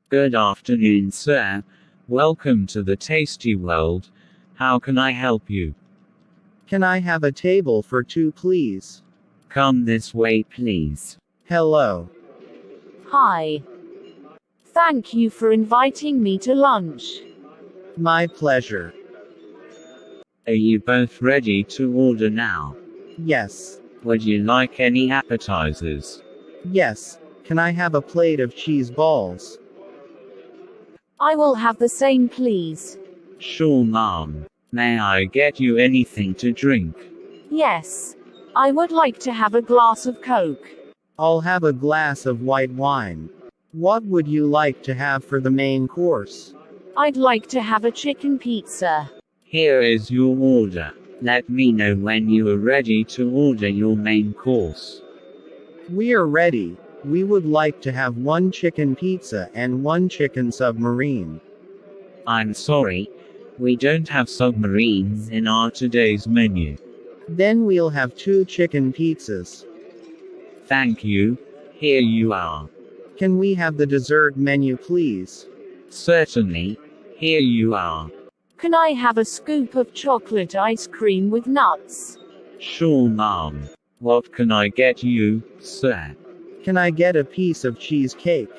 Good afternoon, sir. Welcome to the tasty world. How can I help you? Can I have a table for two, please? Come this way, please. Hello. Hi. Thank you for inviting me to lunch. My pleasure. Are you both ready to order now? Yes. Would you like any appetizers? Yes. Can I have a plate of cheese balls? I will have the same, please. Sure, ma'am. May I get you anything to drink? Yes. I would like to have a glass of Coke. I'll have a glass of white wine. What would you like to have for the main course? I'd like to have a chicken pizza. Here is your order. Let me know when you are ready to order your main course. We are ready. We would like to have one chicken pizza and one chicken submarine. I'm sorry, we don't have submarines in our today's menu. Then we'll have two chicken pizzas. Thank you. Here you are. Can we have the dessert menu, please? Certainly. Here you are. Can I have a scoop of chocolate ice cream with nuts? Sure, ma'am. What can I get you, sir? Can I get a piece of cheesecake?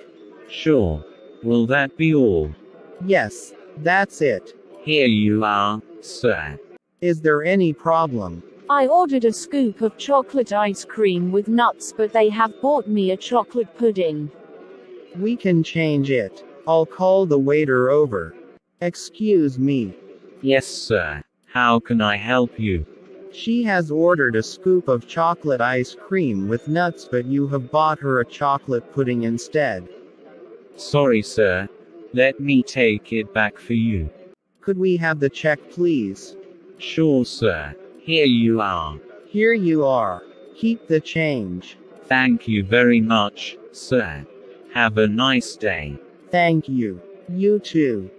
Sure. Will that be all? Yes, that's it. Here you are, sir. Is there any problem? I ordered a scoop of chocolate ice cream with nuts, but they have bought me a chocolate pudding. We can change it. I'll call the waiter over. Excuse me. Yes, sir. How can I help you? She has ordered a scoop of chocolate ice cream with nuts, but you have bought her a chocolate pudding instead. Sorry, sir. Let me take it back for you. Could we have the check, please? Sure, sir. Here you are. Here you are. Keep the change. Thank you very much, sir. Have a nice day. Thank you. You too.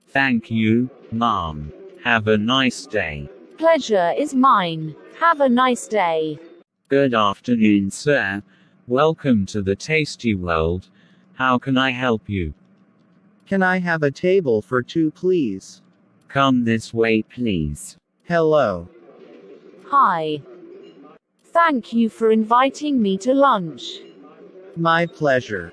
Thank you, ma'am. Have a nice day. Pleasure is mine. Have a nice day. Good afternoon, sir. Welcome to the tasty world. How can I help you? Can I have a table for two, please? Come this way, please. Hello. Hi. Thank you for inviting me to lunch. My pleasure.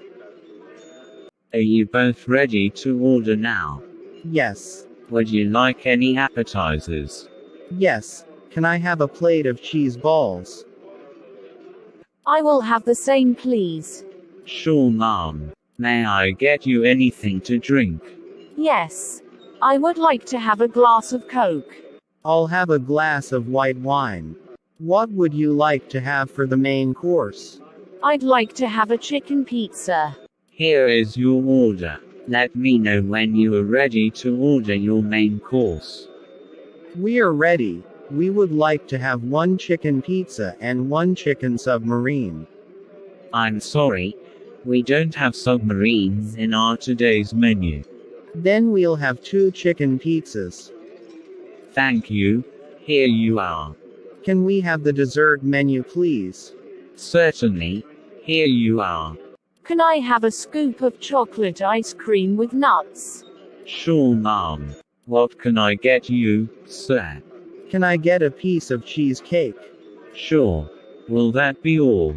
Are you both ready to order now? Yes. Would you like any appetizers? Yes. Can I have a plate of cheese balls? I will have the same, please. Sure, ma'am. May I get you anything to drink? Yes. I would like to have a glass of Coke. I'll have a glass of white wine. What would you like to have for the main course? I'd like to have a chicken pizza. Here is your order. Let me know when you are ready to order your main course. We are ready. We would like to have one chicken pizza and one chicken submarine. I'm sorry, we don't have submarines in our today's menu. Then we'll have two chicken pizzas. Thank you. Here you are. Can we have the dessert menu, please? Certainly. Here you are. Can I have a scoop of chocolate ice cream with nuts? Sure, ma'am. What can I get you, sir? Can I get a piece of cheesecake? Sure. Will that be all?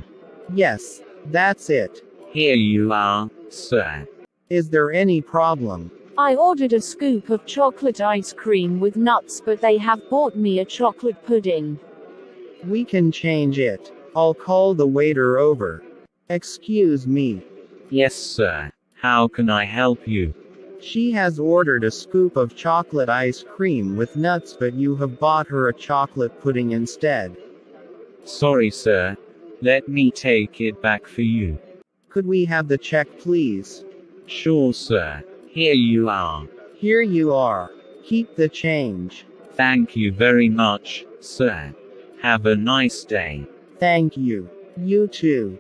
Yes, that's it. Here you are, sir. Is there any problem? I ordered a scoop of chocolate ice cream with nuts, but they have bought me a chocolate pudding. We can change it. I'll call the waiter over. Excuse me. Yes, sir. How can I help you? She has ordered a scoop of chocolate ice cream with nuts, but you have bought her a chocolate pudding instead. Sorry, sir. Let me take it back for you. Could we have the check, please? Sure, sir. Here you are. Here you are. Keep the change. Thank you very much, sir. Have a nice day. Thank you. You too.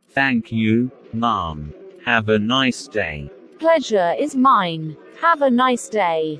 Thank you, ma'am. Have a nice day. Pleasure is mine. Have a nice day.